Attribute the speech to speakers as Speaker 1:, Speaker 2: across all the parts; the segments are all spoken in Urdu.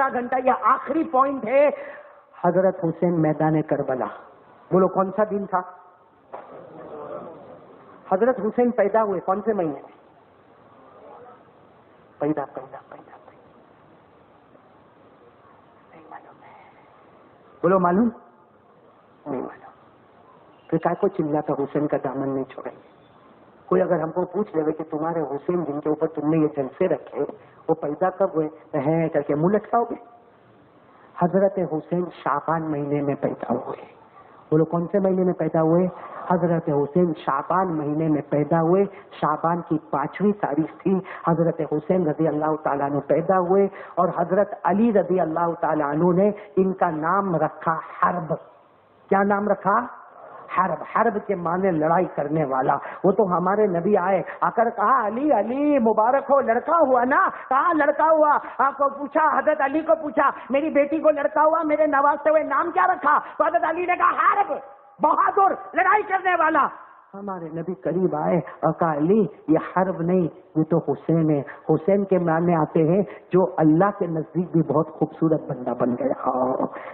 Speaker 1: آدھا گھنٹہ یہ آخری پوائنٹ ہے. حضرت حسین میدان کربلا. بولو کون سا دن تھا؟ حضرت حسین پیدا ہوئے کون سے مہینے میں؟ پیدا نہیں معلوم ہے. بولو معلوم نہیں معلوم. پھر کیا کو چلاتا حسین کا دامن نہیں چھوڑیں گے. کوئی اگر ہم کو پوچھ لے کہ تمہارے حسین جن کے اوپر تم نے یہ جلسے رکھے وہ پیدا کب ہوئے ہیں کر کے منہ لٹکاؤ گے؟ حضرت حسین شعبان مہینے میں پیدا ہوئے. بولو کون سے مہینے میں پیدا ہوئے؟ حضرت حسین شعبان مہینے میں پیدا ہوئے. شعبان کی 5ویں تاریخ تھی. حضرت حسین رضی اللہ تعالیٰ عنہ پیدا ہوئے اور حضرت علی رضی اللہ تعالیٰ عنہ نے ان کا نام رکھا حرب. کیا نام رکھا؟ حرب. حرب کے معنی لڑائی کرنے والا. وہ تو ہمارے نبی آئے آ کر کہا علی علی مبارک ہو لڑکا ہوا نا. کہا لڑکا ہوا. آپ کو پوچھا حضرت علی کو پوچھا میری بیٹی کو لڑکا ہوا میرے نوازتے ہوئے نام کیا رکھا؟ تو حضرت علی نے کہا حرب بہادر لڑائی کرنے والا. ہمارے نبی قریب آئے اور کہا علی یہ حرب نہیں یہ تو حسین ہے. حسین کے معنی آتے ہیں جو اللہ کے نزدیک بھی بہت خوبصورت بندہ بن گیا.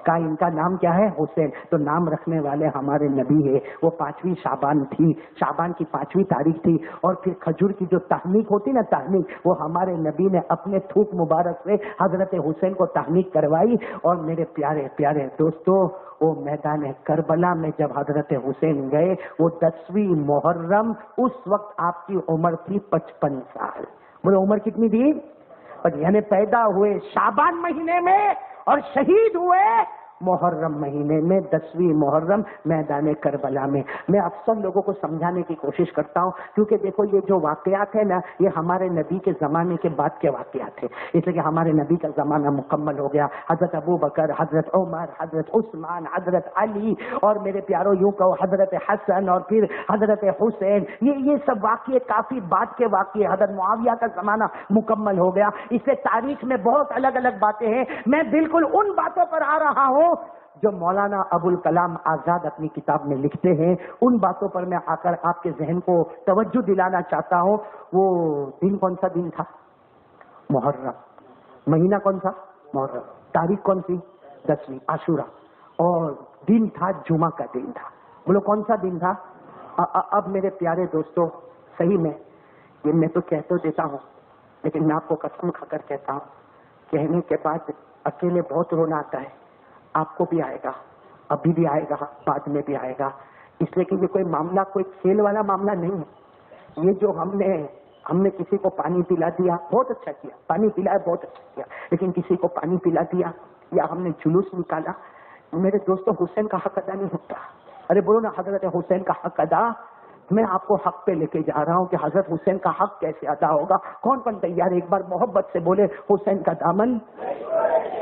Speaker 1: کہا ان کا نام کیا ہے؟ حسین. تو نام رکھنے والے ہمارے نبی ہے. وہ 5ویں شعبان تھی. شعبان کی 5ویں تاریخ تھی. اور پھر کھجور کی جو تحنیک ہوتی نا تحنیک وہ ہمارے نبی نے اپنے تھوک مبارک سے حضرت حسین کو تحنیک کروائی. اور میرے پیارے پیارے دوستو وہ میدان کربلا میں جب حضرت حسین گئے وہ 10ویں محرم اس وقت آپ کی عمر تھی 55 سال. بولے عمر کتنی تھی؟ یعنی پیدا ہوئے شعبان مہینے میں اور شہید ہوئے محرم مہینے میں 10ویں محرم میدان کربلا میں. میں اکثر لوگوں کو سمجھانے کی کوشش کرتا ہوں کیونکہ دیکھو یہ جو واقعات ہیں نا یہ ہمارے نبی کے زمانے کے بعد کے واقعات ہیں. اس لیے کہ ہمارے نبی کا زمانہ مکمل ہو گیا. حضرت ابو بکر حضرت عمر حضرت عثمان حضرت علی اور میرے پیاروں یوں کہو حضرت حسن اور پھر حضرت حسین یہ سب واقعے کافی بعد کے واقعے. حضرت معاویہ کا زمانہ مکمل ہو گیا. اس سے تاریخ میں بہت الگ الگ باتیں ہیں. میں بالکل ان باتوں پر آ رہا ہوں جو مولانا ابوالکلام آزاد اپنی کتاب میں لکھتے ہیں. ان باتوں پر میں آ کر آپ کے ذہن کو توجہ دلانا چاہتا ہوں. وہ دن کون سا دن تھا؟ محرم. مہینہ کون سا؟ محرم. تاریخ کون سی؟ 10ویں عاشورہ. اور دن تھا جمعہ کا دن تھا. بولو کون سا دن تھا؟ اب میرے پیارے دوستو صحیح میں یہ میں تو کہہ تو دیتا ہوں لیکن میں آپ کو قسم کھا کر کہتا ہوں کہنے کے بعد اکیلے بہت رونا آتا ہے. آپ کو بھی آئے گا, ابھی بھی آئے گا, بعد میں بھی آئے گا. اس لیے کہ یہ کوئی معاملہ کوئی کھیل والا معاملہ نہیں ہے. یہ جو ہم نے کسی کو پانی پلا دیا بہت اچھا کیا, پانی پلایا بہت اچھا کیا, لیکن کسی کو پانی پلا دیا یا ہم نے جلوس نکالا, میرے دوستوں حسین کا حق ادا نہیں ہوتا. ارے بولو نا حضرت حسین کا حق ادا. میں آپ کو حق پہ لے کے جا رہا ہوں کہ حضرت حسین کا حق کیسے ادا ہوگا. کون تیار ہے ایک بار محبت سے بولے حسین کا دامن.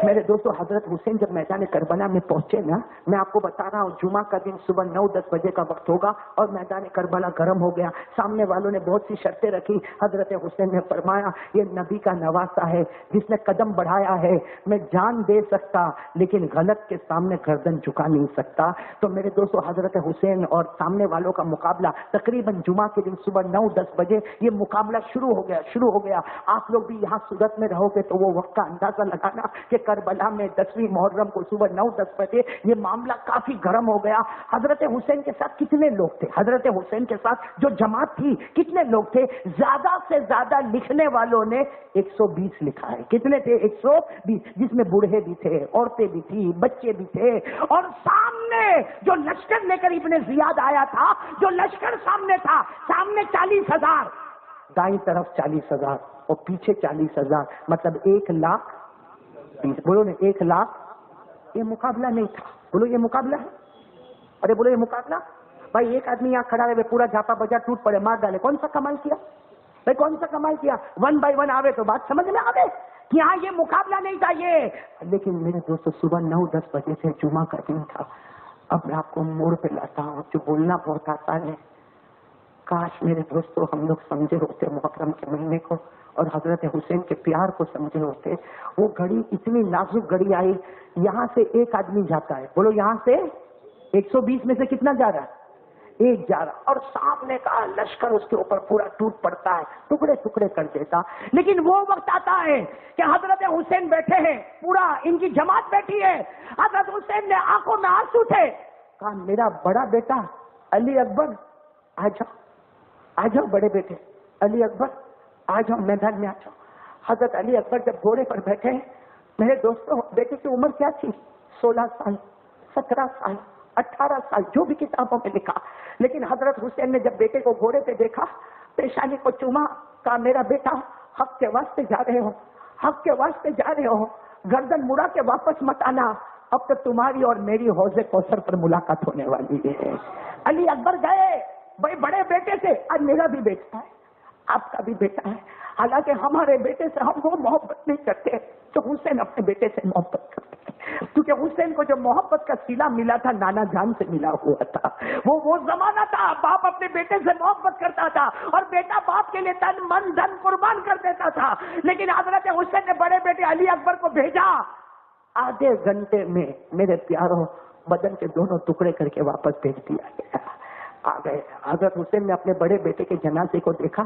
Speaker 1: میرے دوستو حضرت حسین جب میدان کربلا میں پہنچے نا, میں آپ کو بتا رہا ہوں جمعہ کا دن صبح 9-10 بجے کا وقت ہوگا اور میدان کربلا گرم ہو گیا. سامنے والوں نے بہت سی شرطیں رکھی. حضرت حسین نے فرمایا یہ نبی کا نواسا ہے جس نے قدم بڑھایا ہے, میں جان دے سکتا لیکن غلط کے سامنے گردن جھکا نہیں سکتا. تو میرے دوستو حضرت حسین اور سامنے والوں کا مقابلہ تقریباً جمعہ کے دن صبح 9-10 بجے یہ مقابلہ شروع ہو گیا. آپ لوگ بھی یہاں صورت میں رہو گے تو وہ وقت کا اندازہ لگانا کہ کربلا میں 10ویں محرم کو صبح 9-10 بجے یہ معاملہ کافی گرم ہو گیا. حضرت حسین کے ساتھ کتنے لوگ تھے؟ حضرت حسین کے ساتھ جو جماعت تھی کتنے لوگ تھے؟ زیادہ سے زیادہ لکھنے والوں نے 120 لکھا ہے. کتنے تھے؟ 120, جس میں بوڑھے بھی تھے, عورتیں بھی تھی, بچے بھی تھے. اور سامنے جو لشکر لے کر ابن زیاد آیا تھا, جو لشکر سامنے تھا, سامنے 40,000, دائیں طرف 40,000 اور پیچھے 40,000, مطلب 1,20,000. بولو نا 1,00,000. یہ مقابلہ نہیں تھا. بولو یہ مقابلہ ہے. ارے بولو یہ مقابلہ. بھائی ایک آدمی یہاں کھڑا ہے پورا جھاپا بجا ٹوٹ پڑے مار ڈالے, کون سا کمال کیا بھائی؟ کون سا کمال کیا؟ 1 بائی 1 آوے تو بات سمجھ میں آوے کہ ہاں یہ مقابلہ نہیں تھا یہ. لیکن میرے دوستو صبح 9-10 بجے سے جمعہ کا دن تھا. اب میں آپ کو موڑ پہ لاتا ہوں. جو بولنا بہت آسان ہے, کاش میرے دوستو ہم لوگ سمجھے ہوتے محرم کے مہینے کو اور حضرت حسین کے پیار کو سمجھے ہوتے. وہ گھڑی اتنی نازک گھڑی آئی, یہاں سے ایک آدمی جاتا ہے. بولو یہاں سے 120 میں سے کتنا جا رہا ہے؟ ایک جا رہا اور سامنے کا لشکر اس کے اوپر پورا ٹوٹ پڑتا ہے، ٹکڑے ٹکڑے کر دیتا. لیکن وہ وقت آتا ہے کہ حضرت حسین بیٹھے ہیں، پورا ان کی جماعت بیٹھی ہے. حضرت حسین نے آنکھوں میں آنسو تھے، کہا میرا بڑا بیٹا علی اکبر آ جاؤ بڑے بیٹے علی اکبر آ جاؤ میدان میں آ جاؤ. حضرت علی اکبر جب گھوڑے پر بیٹھے، میرے دوستوں بیٹے کی عمر کیا تھی؟ 16 سال 17 سال 18 سال جو بھی کتابوں میں لکھا. لیکن حضرت حسین نے جب بیٹے کو گھوڑے پہ دیکھا، پیشانی کو چوما، کہا میرا بیٹا حق کے واسطے جا رہے ہو، حق کے واسطے جا رہے ہو، گردن مڑا کے واپس مت آنا، اب تو تمہاری اور میری حوض کوثر پر ملاقات ہونے والی ہے. علی اکبر گئے بھائی بڑے بیٹے سے، آج میرا بھی بیٹا ہے، آپ کا بھی بیٹا ہے. حالانکہ ہمارے بیٹے سے ہم وہ محبت نہیں کرتے جو حسین اپنے بیٹے سے محبت کرتے ہیں، کیونکہ حسین کو جو محبت کا صلہ ملا تھا نانا جان سے ملا ہوا تھا. وہ زمانہ تھا، باپ اپنے بیٹے سے محبت کرتا تھا اور بیٹا باپ کے لیے تن من دھن قربان کر دیتا تھا. لیکن حضرت حسین نے بڑے بیٹے علی اکبر کو بھیجا، آدھے گھنٹے میں میرے پیاروں بدن کے دونوں ٹکڑے کر کے واپس بھیج دیا گیا. آ گئے. حضرت حسین نے اپنے بڑے بیٹے کے جنازے کو دیکھا،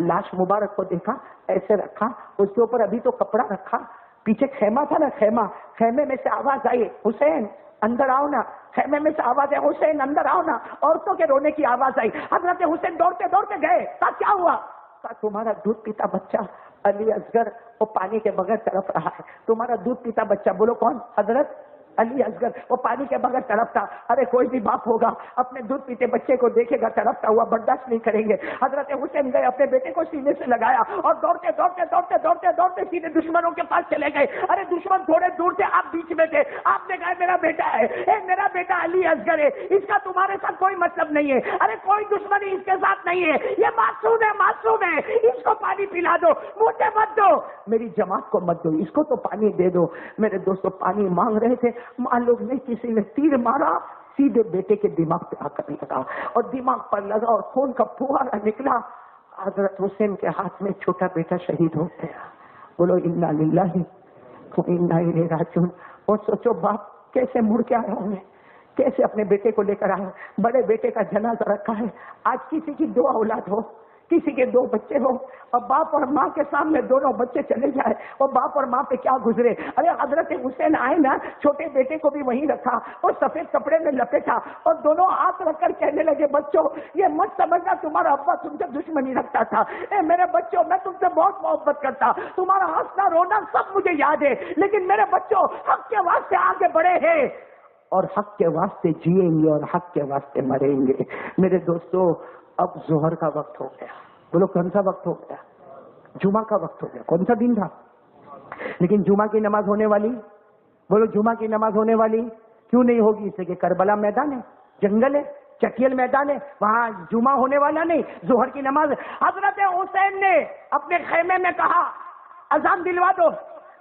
Speaker 1: لاش مبارک کو دیکھا، ایسے رکھا، اس کے اوپر ابھی تو کپڑا رکھا، پیچھے خیمہ تھا نا، خیمے میں سے آواز آئی حسین اندر آؤ نا. خیمے میں سے آواز ہے حسین اندر آؤ نا. عورتوں کے رونے کی آواز آئی. حضرت حسین دوڑتے دوڑتے گئے. کہا کیا ہوا؟ کہا تمہارا دودھ پیتا بچہ علی اصغر وہ پانی کے بغیر تڑپ رہا ہے. تمہارا دودھ پیتا بچہ. بولو کون؟ حضرت علی اصغر. وہ پانی کے بغیر تڑپتا. ارے کوئی بھی باپ ہوگا اپنے دودھ پیتے بچے کو دیکھے گا تڑپتا ہوا، برداشت نہیں کریں گے. حضرت حسین گئے، اپنے بیٹے کو سینے سے لگایا اور دوڑتے دوڑتے دوڑتے دوڑتے دوڑتے سیدھے دشمنوں کے پاس چلے گئے. ارے دشمن تھوڑے دور تھے، آپ بیچ میں تھے. آپ نے کہا میرا بیٹا ہے، میرا بیٹا علی اصغر ہے، اس کا تمہارے ساتھ کوئی مطلب نہیں ہے. ارے کوئی دشمنی اس کے ساتھ نہیں ہے، یہ معصوم ہے، معصوم ہے، اس کو پانی پلا دو، مجھے مت دو، میری جماعت کو مت دو، اس کو تو پانی دے دو. میرے دوستوں پانی مانگ رہے تھے، معلوم نہیں کسی نے تیر مارا، سیدھے بیٹے کے دماغ پہ آ کر لگا اور دماغ پر لگا اور خون کا پھوارا نکلا. حضرت حسین کے ہاتھ میں چھوٹا بیٹا شہید ہو گیا. بولو انا للہ و انا الیہ راجعون. اور سوچو باپ کیسے مڑ کے آئے ہوں گے، کیسے اپنے بیٹے کو لے کر آئے. بڑے بیٹے کا جنازہ رکھا ہے. آج کسی کی 2 اولاد ہو، کسی کے 2 بچے ہو اور باپ اور ماں کے سامنے دونوں بچے چلے جائے اور باپ اور ماں پہ کیا گزرے. ارے حضرت حسین آئے نا، چھوٹے بیٹے کو بھی وہیں رکھا اور سفید کپڑے میں لپیٹا اور دونوں ہاتھ رکھ کر کہنے لگے بچوں یہ مت سمجھنا تمہارا ابا تم سے دشمنی رکھتا تھا. میرے بچوں میں تم سے بہت محبت کرتا، تمہارا ہنسنا رونا سب مجھے یاد ہے، لیکن میرے بچوں حق کے واسطے آگے بڑھے ہیں اور حق کے واسطے جیئیں گے اور حق کے واسطے مریں گے. میرے دوستوں اب ظہر کا وقت ہو گیا. بولو کون سا وقت ہو گیا؟ جمعہ کا وقت ہو گیا. کون سا دن تھا؟ لیکن جمعہ کی نماز ہونے والی، بولو جمعہ کی نماز ہونے والی کیوں نہیں ہوگی؟ اس لیے کہ کربلا میدان ہے، جنگل ہے، چٹیل میدان ہے، وہاں جمعہ ہونے والا نہیں، ظہر کی نماز. حضرت حسین نے اپنے خیمے میں کہا اذان دلوا دو،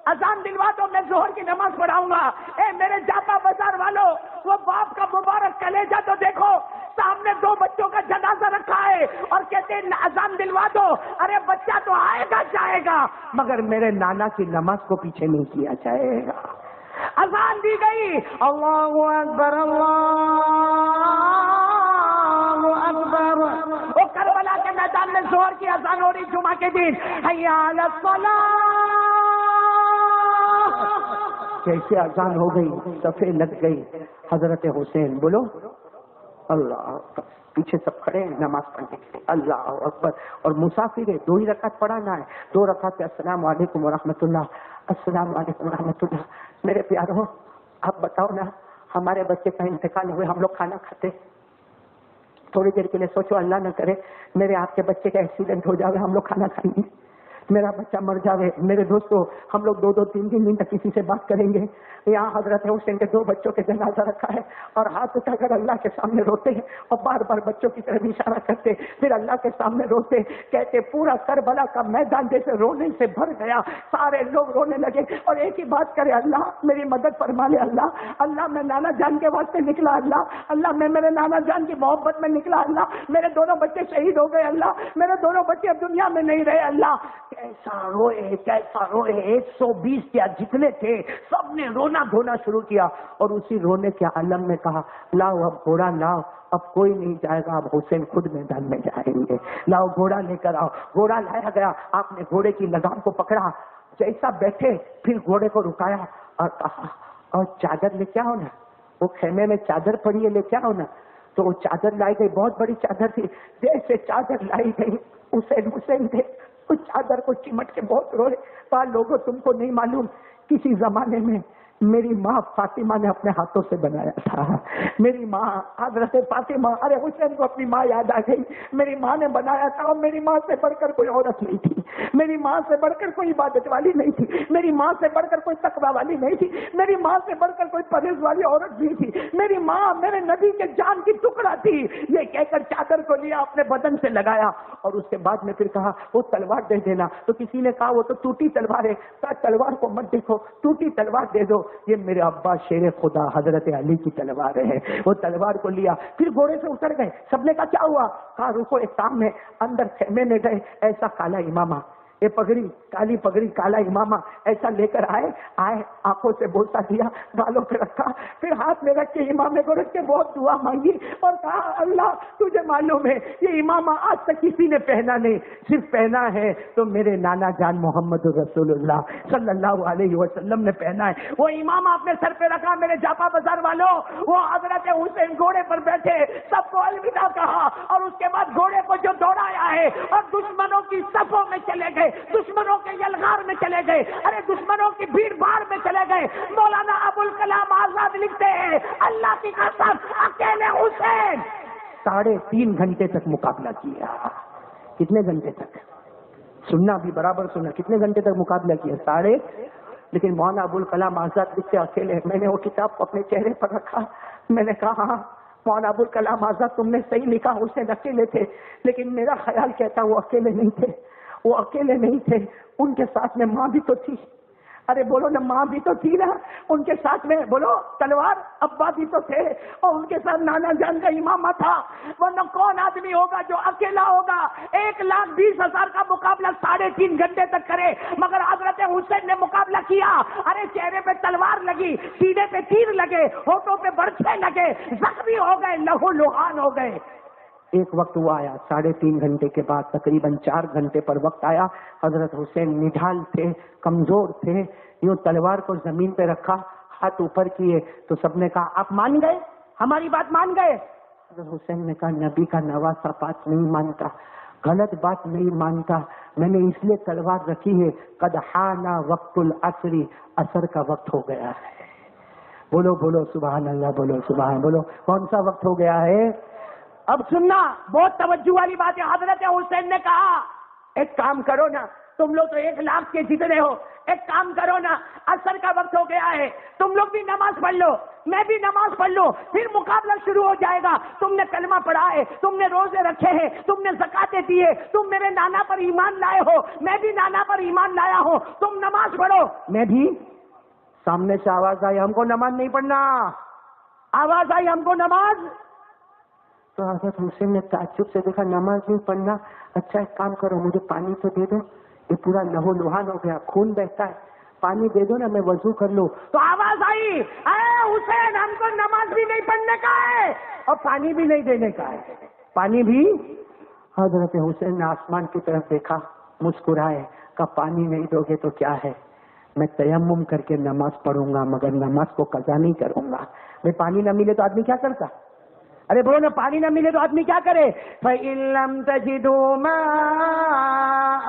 Speaker 1: اذان دلوا دو، میں ظہر کی نماز پڑھاؤں گا. میرے جاپا بازار والوں، وہ باپ کا مبارک کلیجہ تو دیکھو، سامنے 2 بچوں کا جنازہ رکھا ہے اور کہتے ہیں اذان دلوا دو. ارے بچہ تو آئے گا جائے گا مگر میرے نانا کی نماز کو پیچھے نہیں کیا جائے گا. اذان دی گئی، اللہ اکبر اللہ اکبر. وہ کربلا کے میدان میں ظہر کی اذان ہو رہی جمعہ کے دن. حی علی الصلاۃ. کیسے اذان ہو گئی، صفیں لگ گئی. حضرت حسین بولو اللہ اکبر. پیچھے سب کھڑے ہیں نماز پڑھنے کے لیے. اللہ اکبر. اور مسافر ہے، 2 ہی رکعت پڑھانا ہے. 2 رکعت. السلام علیکم ورحمۃ اللہ، السلام علیکم ورحمۃ اللہ. میرے پیاروں آپ بتاؤ نا، ہمارے بچے کا انتقال ہوئے، ہم لوگ کھانا کھاتے؟ تھوڑی دیر کے لیے سوچو اللہ نہ کرے میرے آپ کے بچے کا ایکسیڈنٹ ہو جاوے، ہم لوگ کھانا کھائیں گے؟ میرا بچہ مر جاوے، میرے دوستوں ہم لوگ 2-2 3-3 دن تک کسی سے بات کریں گے؟ یہاں حضرت حسین کے 2 بچوں کے جنازہ رکھا ہے اور ہاتھ اٹھا کر اللہ کے سامنے روتے ہیں اور بار بار بچوں کی طرف اشارہ کرتے، پھر اللہ کے سامنے روتے، کہتے پورا کربلا کا میدان جیسے رونے سے بھر گیا. سارے لوگ رونے لگے اور ایک ہی بات کرے، اللہ میری مدد فرما لے. اللہ اللہ میں نانا جان کے واسطے نکلا، اللہ میں میرے نانا جان کی محبت میں نکلا. اللہ میرے 2 بچے شہید ہو گئے، اللہ میرے 2 بچے اب دنیا میں نہیں رہے. اللہ کیسا روئے 120 یا جتنے تھے سب نے رونا دھونا شروع کیا، اور اسی رونے کے عالم میں کہا لاؤ اب گھوڑا لاؤ، اب کوئی نہیں جائے گا، اب حسین خود میدان میں جائیں گے، لاؤ گھوڑا لے کر آؤ۔ گھوڑا لایا گیا، آپ نے گھوڑے کی لگام کو پکڑا، جیسا بیٹھے پھر گھوڑے کو رکایا اور کہا اور چادر لے کے آؤ نا، وہ خیمے میں چادر پڑی ہے لے کے آؤ نا۔ تو وہ چادر لائی گئی، بہت بڑی چادر تھی، جیسے چادر لائی گئی حسین تھے اس چادر کو چمٹ کے بہت روئے۔ کہا لوگوں تم کو نہیں معلوم، کسی زمانے میں میری ماں فاطمہ نے اپنے ہاتھوں سے بنایا تھا، میری ماں حضرت فاطمہ، ارے حسین کو اپنی ماں یاد آ گئی، میری ماں نے بنایا تھا، اور میری ماں سے بڑھ کر کوئی عورت نہیں تھی، میری ماں سے بڑھ کر کوئی عبادت والی نہیں تھی، میری ماں سے بڑھ کر کوئی تقویٰ والی نہیں تھی، میری ماں سے بڑھ کر کوئی پرہیز والی عورت نہیں تھی، میری ماں میرے نبی کے جان کی ٹکڑا تھی۔ یہ کہہ کر چادر کو لیا، اپنے بدن سے لگایا، اور اس کے بعد میں پھر کہا وہ تلوار دے دینا۔ تو کسی نے کہا وہ تو ٹوٹی تلوار ہے، کہا تلوار کو مت دیکھو، ٹوٹی تلوار دے دو، یہ میرے ابا شیر خدا حضرت علی کی تلوار ہے۔ وہ تلوار کو لیا، پھر گھوڑے سے اتر گئے۔ سب نے کہا کیا ہوا؟ کہا رکو ایک کام ہے، اندر خیمے میں گئے، ایسا کالا امامہ، یہ پگڑی کالی پگڑی کالا امامہ ایسا لے کر آئے، آنکھوں سے بوسہ دیا، بالوں پہ رکھا، پھر ہاتھ میں رکھ کے امامے کو رکھ کے بہت دعا مانگی اور کہا اللہ تجھے معلوم ہے یہ امامہ آج تک کسی نے پہنا نہیں، صرف پہنا ہے تو میرے نانا جان محمد رسول اللہ صلی اللہ علیہ وسلم نے پہنا ہے۔ وہ امامہ اپنے سر پہ رکھا، میرے جاپا بازار والوں، وہ حضرت حسین گھوڑے پر بیٹھے، سب کو الوداع کہا، اور اس کے بعد گھوڑے کو جو دوڑایا ہے اور دشمنوں کی صفوں میں چلے گئے، دشمنوں کے یلغار میں چلے گئے، ارے دشمنوں کی بھیڑ بھاڑ میں چلے گئے۔ مولانا ابوالکلام آزاد لکھتے ہیں اللہ کی قسم اکیلے حسین 3.5 گھنٹے تک مقابلہ کیا۔ کتنے گھنٹے تک؟ سننا بھی برابر سننا، کتنے گھنٹے تک مقابلہ کیا؟ لیکن مولانا ابوالکلام آزاد لکھتے اکیلے۔ میں نے وہ کتاب کو اپنے چہرے پر رکھا، میں نے کہا ہاں مولانا ابوالکلام آزاد تم نے صحیح لکھا، حسین اکیلے تھے، لیکن میرا خیال کہتا وہ اکیلے نہیں تھے، وہ اکیلے نہیں تھے، ان کے ساتھ میں ماں بھی تو تھی۔ ارے بولو نا، ماں بھی تو تھی نا ان کے ساتھ میں، بولو تلوار، ابا بھی تو تھے، اور ان کے ساتھ نانا جان کا امامہ تھا۔ ورنہ کون آدمی ہوگا جو اکیلا ہوگا 1,20,000 کا مقابلہ 3.5 گھنٹے تک کرے؟ مگر حضرت حسین نے مقابلہ کیا، ارے چہرے پہ تلوار لگی، سینے پہ تیر لگے، ہونٹوں پہ برچھے لگے، زخمی ہو گئے، لہو لہان ہو گئے۔ ایک وقت وہ آیا 3.5 گھنٹے کے بعد، تقریباً 4 گھنٹے پر وقت آیا، حضرت حسین نڈھال تھے، کمزور تھے، یوں تلوار کو زمین پہ رکھا، ہاتھ اوپر کیے، تو سب نے کہا آپ مان گئے، ہماری بات مان گئے؟ حضرت حسین نے کہا نبی کا نواسا بات نہیں مانتا، غلط بات نہیں مانتا، میں نے اس لیے تلوار رکھی ہے قد حان وقت العصر، عصر کا وقت ہو گیا ہے۔ بولو بولو سبحان اللہ، بولو سبحان، بولو کون سا وقت ہو گیا ہے؟ اب سننا، بہت توجہ والی بات ہے۔ حضرت حسین نے کہا ایک کام کرو نا، تم لوگ تو 1,00,000 کے جتنے ہو، ایک کام کرو نا، عصر کا وقت ہو گیا ہے، تم لوگ بھی نماز پڑھ لو، میں بھی نماز پڑھ لوں، پھر مقابلہ شروع ہو جائے گا۔ تم نے کلمہ پڑھا ہے، تم نے روزے رکھے ہیں، تم نے زکاتیں دی ہے، تم میرے نانا پر ایمان لائے ہو، میں بھی نانا پر ایمان لایا ہوں، تم نماز پڑھو، میں بھی۔ سامنے سے آواز آئی ہم کو نماز نہیں پڑھنا، آواز آئی ہم کو نماز۔ تو حضرت حسین نے تعجب سے دیکھا نماز نہیں پڑھنا، اچھا ایک کام کرو مجھے پانی تو دے دو، یہ پورا لہو لہان ہو گیا، خون بہتا ہے، پانی دے دو نا میں وضو کر لوں۔ تو آواز آئی اے حسین ہم کو نماز بھی نہیں پڑھنے کا ہے اور پانی بھی نہیں دینے کا ہے، پانی بھی۔ حضرت حسین نے آسمان کی طرف دیکھا، مسکرائے، کہا پانی نہیں دو گے تو کیا ہے، میں تیمم کر کے نماز پڑھوں گا مگر نماز کو قضا نہیں کروں گا۔ میں پانی نہ ملے تو آدمی کیا کرتا؟ ارے بولو نا، پانی نہ ملے تو آدمی کیا کرے؟ فَإِن لَّمْ تَجِدُوا مَاءً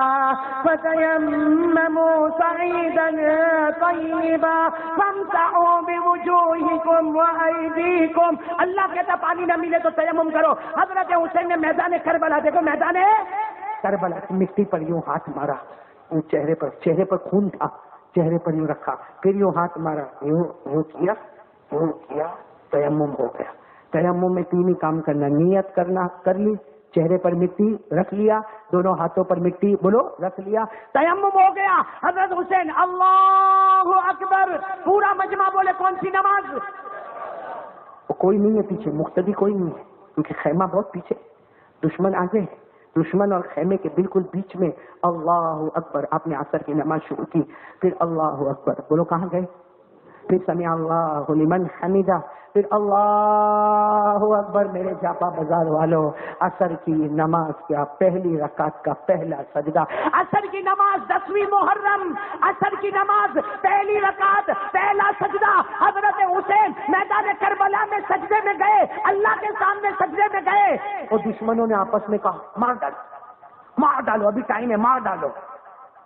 Speaker 1: فَتَيَمَّمُوا صَعِيدًا طَيِّبًا فَامْسَحُوا بِوُجُوهِكُمْ وَأَيْدِيكُمْ۔ اللہ کہتا پانی نہ ملے تو تیمم کرو۔ حضرت حسین نے میدان کربلا، دیکھو میدان کربلا، مٹی پر یوں ہاتھ مارا، چہرے پر خون تھا، چہرے پر یوں رکھا، پھر یوں ہاتھ مارا، یوں کیا، تیمم ہو گیا۔ تیمم میں 3 ہی کام کرنا، نیت کرنا، کر لی، چہرے پر مٹی رکھ لیا، دونوں ہاتھوں پر مٹی بولو رکھ لیا، تیمم ہو گیا۔ حضرت حسین اللہ اکبر، پورا مجمع بولے کون سی نماز؟ کوئی نہیں ہے پیچھے، مقتدی کوئی نہیں ہے کیونکہ خیمہ بہت پیچھے، دشمن آگے، دشمن اور خیمے کے بالکل بیچ میں اللہ اکبر. آپ نے عصر کی نماز شروع کی, پھر اللہ اکبر بولو, کہاں گئے؟ پھر سمع اللہ لمن حمیدہ, پھر اللہ اکبر. میرے جاپا بازار والوں, عصر کی نماز کا پہلی رکعت کا پہلا سجدہ, عصر کی نماز 10ویں محرم, عصر کی نماز پہلی رکعت پہلا سجدہ. حضرت حسین میدان کربلا میں سجدے میں گئے, اللہ کے سامنے سجدے میں گئے, اور دشمنوں نے آپس میں کہا مار ڈالو, مار ڈالو, ابھی ٹائم ہے, مار ڈالو.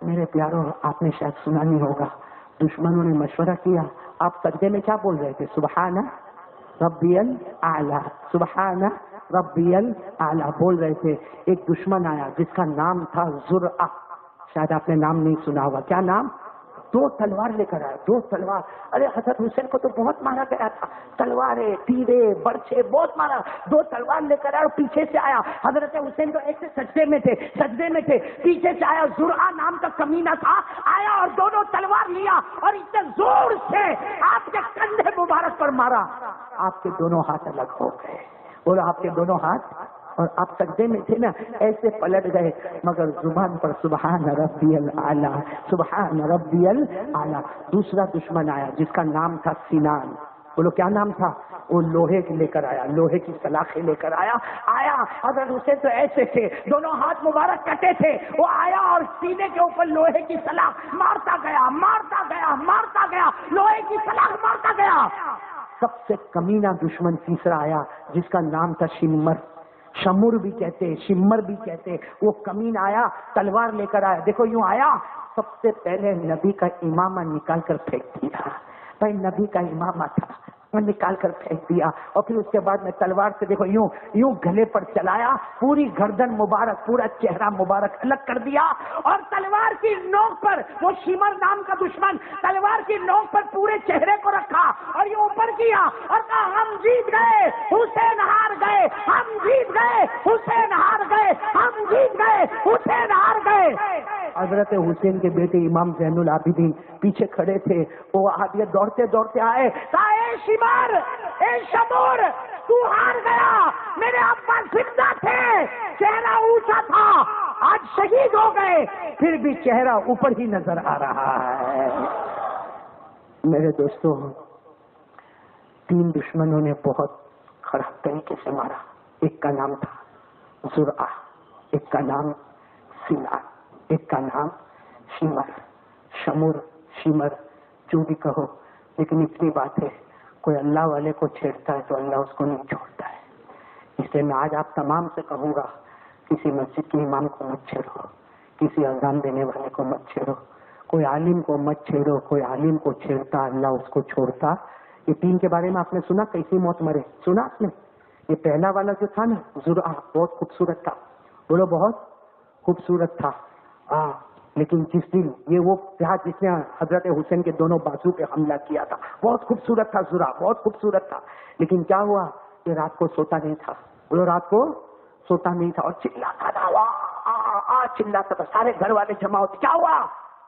Speaker 1: میرے پیاروں, آپ نے شاید سنا نہیں ہوگا, دشمنوں نے مشورہ کیا. آپ سجدے میں کیا بول رہے تھے؟ سبحان ربی الاعلی, سبحان ربی الاعلی بول رہے تھے. ایک دشمن آیا جس کا نام تھا زرعہ, شاید آپ نے نام نہیں سنا ہوگا. کیا نام؟ 2 تلوار لے کر آیا, 2 تلوار. ارے حضرت حسین کو تو بہت مارا گیا تھا, تلواریں, تیرے, برچے, بہت مارا. 2 تلوار لے کر آیا اور پیچھے سے آیا. حضرت حسین تو ایک سے سجدے میں تھے, پیچھے سے آیا. زرعہ نام کا کمینہ تھا, آیا اور دونوں تلوار لیا اور اتنے زور سے آپ کے کندھے مبارک پر مارا. آپ کے دونوں ہاتھ الگ ہو گئے. بولو, آپ کے دونوں ہاتھ, اور آپ سجدے میں تھے نا, ایسے پلٹ گئے, مگر زبان پر سبحان ربی الاعلی, سبحان ربی الاعلی. دوسرا دشمن آیا جس کا نام تھا سنان. بولو کیا نام تھا؟ وہ لوہے لے کر آیا, لوہے کی سلاخیں لے کر آیا. حضرت حسین تو ایسے تھے, دونوں ہاتھ مبارک کٹے تھے. وہ آیا اور سینے کے اوپر لوہے کی سلاخ مارتا گیا, مارتا گیا, مارتا گیا, لوہے کی سلاخ مارتا گیا. سب سے کمینہ دشمن تیسرا آیا جس کا نام تھا شمر. شمر بھی کہتے, شمر بھی کہتے. وہ کمین آیا, تلوار لے کر آیا. دیکھو یوں آیا, سب سے پہلے نبی کا امامہ نکال کر پھینک دیا. بھائی نبی کا امامہ تھا, میں نکال کر پھینک دیا. اور پھر اس کے بعد میں تلوار سے دیکھو یوں یوں گلے پر چلایا, پوری گردن مبارک, پورا چہرہ مبارک الگ کر دیا. اور تلوار کی نوک پر وہ شمر نام کا دشمن تلوار کی نوک پر پورے چہرے کو رکھا اور یہ اوپر کیا اور کہا ہم جیت گئے, حسین ہار گئے, ہم جیت گئے, حسین ہار گئے, ہم جیت گئے, حسین ہار گئے. حضرت حسین کے بیٹے امام زین العابدین پیچھے کھڑے تھے. وہ آگے دوڑتے دوڑتے آئے, کہا اے شمر, اے شمور, تو ہار گیا. میرے ابا زندہ تھے, چہرہ اونچا تھا, آج شہید ہو گئے, پھر بھی چہرہ اوپر ہی نظر آ رہا ہے. میرے دوستوں, 3 دشمنوں نے بہت خراب طریقے سے مارا. ایک کا نام تھا زرعہ, ایک کا نام سنان, ایک کا نام شمر. شمر, شمر, جو بھی کہو, لیکن اتنی بات ہے, کوئی اللہ والے کو چھیڑتا ہے تو اللہ اس کو نہیں چھوڑتا ہے. اس لیے میں آج آپ تمام سے کہوں گا, کسی مسجد کے امام کو مت چھیڑو, کسی اذان دینے والے کو مت چھیڑو, کوئی عالم کو مت چھیڑو. کوئی عالم کو چھیڑتا اللہ اس کو چھوڑتا. یہ 3 کے بارے میں آپ نے سنا, کیسی موت مرے, سنا آپ نے؟ یہ پہلا والا جو تھا نا زرعہ, بہت خوبصورت تھا. بولو بہت خوبصورت تھا. لیکن جس دن یہ وہ تھا جس نے حضرت حسین کے دونوں بازو پہ حملہ کیا تھا, بہت خوبصورت تھا زرعہ, بہت خوبصورت تھا. لیکن کیا ہوا, یہ رات کو سوتا نہیں تھا. بولو رات کو سوتا نہیں تھا, اور چلاتا تھا, چلاتا تھا. سارے گھر والے جمع ہوتے. کیا ہوا؟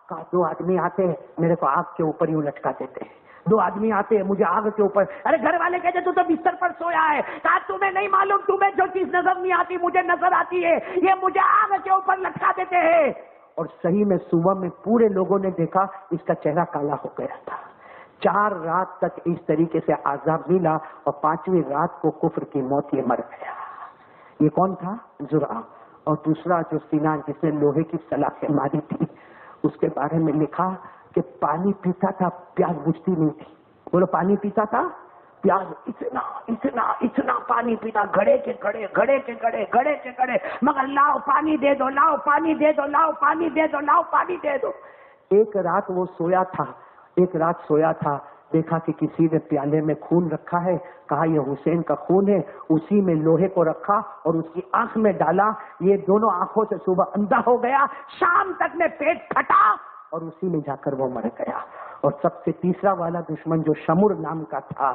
Speaker 1: کہا 2 آدمی آتے میرے کو آگ کے اوپر یوں لٹکا دیتے. 2 آدمی آتے مجھے آگ کے اوپر. ارے گھر والے کہتے تو بستر پر سویا ہے. کہا تمہیں نہیں معلوم, تمہیں جو چیز نظر نہیں آتی مجھے نظر آتی ہے. یہ مجھے آگ کے اوپر لٹکا دیتے ہیں. اور صحیح میں صبح میں پورے لوگوں نے دیکھا اس کا چہرہ کالا ہو گیا تھا. 4 رات تک اس طریقے سے عذاب ملا, اور 5ویں رات کو کفر کی موت یہ مر گیا. یہ کون تھا؟ زرعہ. اور دوسرا جو سنان جس نے لوہے کی سلاخیں ماری تھی, اس کے بارے میں لکھا کہ پانی پیتا تھا, پیاس بجھتی نہیں تھی. بولو پانی پیتا تھا, پیاس اتنا اتنا اتنا پانی پیتا, گھڑے کے گھڑے, گھڑے کے گھڑے, گھڑے کے گھڑے, مگر لاؤ پانی دے دو, لاؤ پانی دے دو, لاؤ پانی دے دو, لاؤ پانی دے دو. ایک رات وہ سویا تھا, ایک رات سویا تھا, دیکھا کہ کسی نے پیالے میں خون رکھا ہے. کہا یہ حسین کا خون ہے. اسی میں لوہے کو رکھا اور اس کی آنکھ میں ڈالا. یہ دونوں آنکھوں سے صبح اندھا ہو گیا, شام تک میں پیٹ پھٹا اور اسی میں جا کر وہ مر گیا. اور سب سے تیسرا والا دشمن جو شمر نام کا تھا,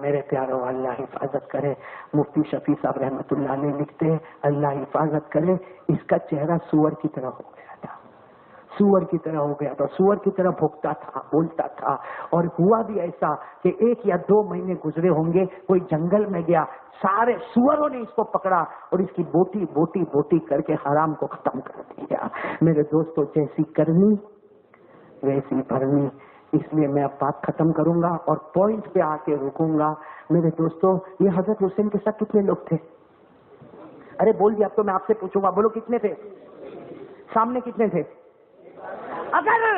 Speaker 1: میرے پیاروں اللہ حفاظت کرے. مفتی شفیع صاحب رحمۃ اللہ علیہ لکھتے ہیں اللہ حفاظت کرے, اس کا چہرہ سور کی طرح ہو گیا تھا. سور کی طرح ہو گیا تھا، سور کی طرح بھوکتا تھا، بولتا تھا. اور ہوا بھی ایسا کہ 1 یا 2 مہینے گزرے ہوں گے، کوئی جنگل میں گیا، سارے سوروں نے اس کو پکڑا اور اس کی بوٹی بوٹی بوٹی کر کے حرام کو ختم کر دیا. میرے دوستوں، جیسی کرنی ویسی بھرنی. اس لیے میں اب بات ختم کروں گا اور پوائنٹ پہ آ کے رکوں گا. میرے دوستوں، یہ حضرت حسین کے ساتھ کتنے لوگ تھے؟ ارے بول دیا. اب تو میں آپ سے پوچھوں گا، بولو کتنے تھے؟ سامنے کتنے تھے؟ اگر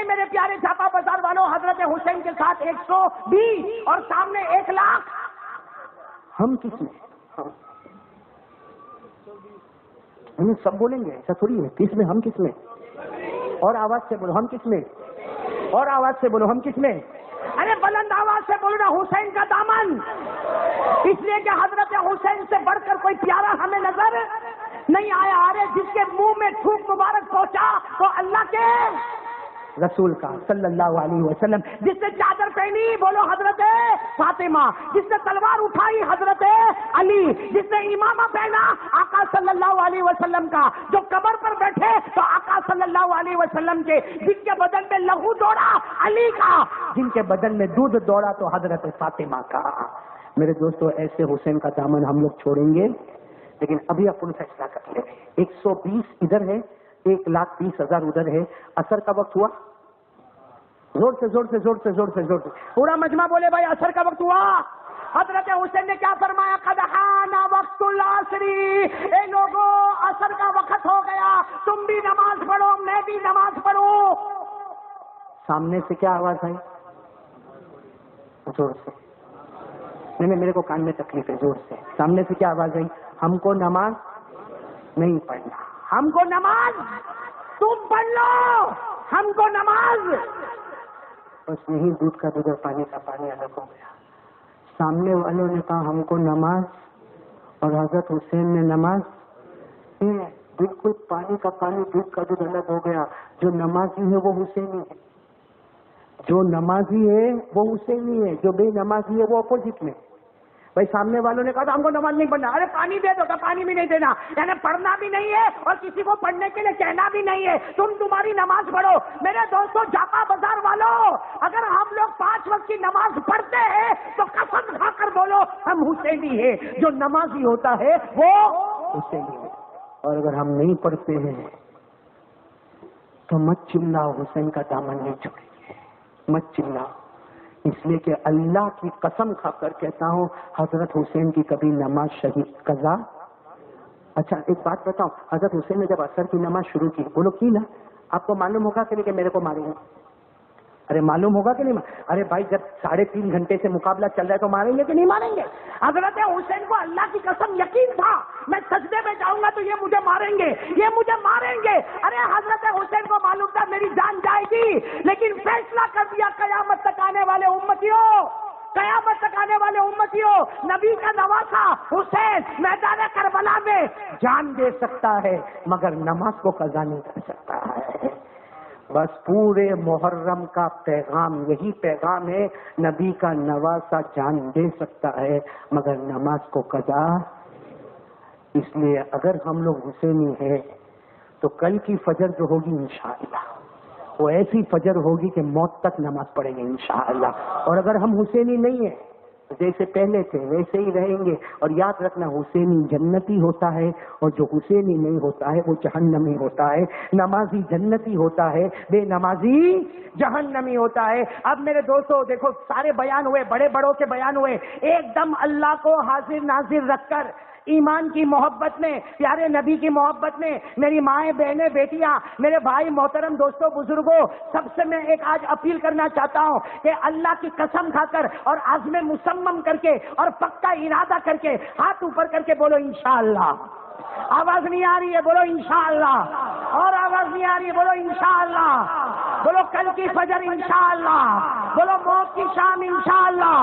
Speaker 1: میرے پیارے چھاپا بازار والوں، حضرت حسین کے ساتھ 120 اور سامنے 1 لاکھ. ہم کس میں؟ ہم سب بولیں گے، ایسا تھوڑی ہے. کس میں؟ ہم کس میں؟ اور آواز سے بولو، ہم کس میں؟ اور آواز سے بولو، ہم کس میں؟ ارے بلند آواز سے بولو نا، حسین کا دامن. اس لیے کہ حضرت حسین سے بڑھ کر کوئی پیارا ہمیں نظر نہیں آیا. ارے جس کے منہ میں تھوک مبارک پہنچا تو اللہ کے رسول کا صلی اللہ علیہ وسلم. جس نے چادر پہنی بولو حضرت فاطمہ، جس نے تلوار اٹھائی حضرت علی، جس نے امامہ پہنا آقا صلی اللہ علیہ وسلم کا، جو قبر پر بیٹھے تو آقا صلی اللہ علیہ وسلم کے، جن کے بدن میں لہو دوڑا علی کا، جن کے بدن میں دودھ دوڑا تو حضرت فاطمہ کا. میرے دوستو، ایسے حسین کا دامن ہم لوگ چھوڑیں گے؟ لیکن ابھی اپن فیصلہ کر لیں. 120 ادھر ہے، 1,20,000 ادھر ہے. عصر کا وقت ہوا؟ زور سے زور سے زور سے زور سے زور سے پورا مجمع بولے بھائی، عصر کا وقت ہوا. حضرت حسین نے کیا فرمایا؟ قد حان وقت العصر. اے لوگوں، عصر کا وقت ہو گیا، تم بھی نماز پڑھو، میں بھی نماز پڑھوں. سامنے سے کیا آواز آئی؟ زور سے. نہیں، میرے کو کان میں تکلیف ہے. زور سے. سامنے سے کیا آواز آئی؟ ہم کو نماز نہیں پڑھنا. ہم کو نماز تم پڑھ لو، ہم کو نماز. بس یہی دودھ کا دودھ اور پانی کا پانی الگ ہو گیا. سامنے والوں نے کہا ہم کو نماز، اور حضرت حسین نے نماز. بالکل پانی کا پانی، دودھ کا دودھ الگ ہو گیا. جو نمازی ہے وہ حسینی ہے، جو نمازی ہے وہ حسینی ہے، جو بے نمازی ہے وہ اپوزٹ میں. بھائی سامنے والوں نے کہا تھا ہم کو نماز نہیں پڑھنا. ارے پانی دے دو، تو پانی بھی نہیں دینا. یعنی پڑھنا بھی نہیں ہے اور کسی کو پڑھنے کے لیے کہنا بھی نہیں ہے. تمہاری نماز پڑھو. میرے دوستوں، جاپا بازار والوں، اگر ہم لوگ 5 وقت کی نماز پڑھتے ہیں تو قسم کھا کر بولو ہم حسینی ہیں. جو نمازی ہوتا ہے وہ حسینی ہے. اور اگر ہم نہیں پڑھتے ہیں تو مت چلاؤ، حسین کا دامن نہیں چھوڑیں گے. مت چلاؤ. اس لیے کہ اللہ کی قسم کھا کر کہتا ہوں، حضرت حسین کی کبھی نماز شہید قضا. اچھا ایک بات بتاؤ، حضرت حسین نے جب عصر کی نماز شروع کی، بولو کی نا، آپ کو معلوم ہوگا کہ نہیں کہ میرے کو ماریں گے؟ ارے معلوم ہوگا کہ نہیں؟ ارے بھائی جب 3.5 گھنٹے سے مقابلہ چل رہا ہے تو ماریں گے کہ نہیں ماریں گے؟ حضرت حسین کو اللہ کی قسم یقین تھا، میں سجدے میں جاؤں گا تو یہ مجھے ماریں گے، یہ مجھے ماریں گے. ارے حضرت حسین کو معلوم تھا میری جان جائے گی، لیکن فیصلہ کر دیا قیامت تک آنے والے امتیوں، قیامت تک آنے والے امتیوں، نبی کا نواسا حسین میدان کربلا میں جان دے سکتا ہے مگر نماز کو قضا نہیں کر سکتا ہے. بس پورے محرم کا پیغام یہی پیغام ہے، نبی کا نواسا جان دے سکتا ہے مگر نماز کو قضا. اس لیے اگر ہم لوگ حسینی ہیں تو کل کی فجر جو ہوگی انشاءاللہ وہ ایسی فجر ہوگی کہ موت تک نماز پڑھیں گے انشاءاللہ. اور اگر ہم حسینی نہیں ہیں جیسے پہلے تھے ویسے ہی رہیں گے. اور یاد رکھنا، حسینی جنتی ہوتا ہے اور جو حسینی نہیں ہوتا ہے وہ جہنمی ہوتا ہے. نمازی جنتی ہوتا ہے، بے نمازی جہنمی ہوتا ہے. اب میرے دوستو دیکھو، سارے بیان ہوئے، بڑے بڑوں کے بیان ہوئے، ایک دم اللہ کو حاضر ناظر رکھ کر ایمان کی محبت میں، پیارے نبی کی محبت میں، میری مائیں بہنیں بیٹیاں، میرے بھائی محترم دوستوں بزرگوں، سب سے میں ایک آج اپیل کرنا چاہتا ہوں کہ اللہ کی قسم کھا کر اور عزم مصمم کر کے اور پکا ارادہ کر کے ہاتھ اوپر کر کے بولو انشاءاللہ. آواز نہیں آ رہی ہے، بولو انشاءاللہ. اور آواز نہیں آ رہی ہے، بولو انشاءاللہ. بولو کل کی فجر انشاءاللہ. بولو موت کی شام انشاءاللہ.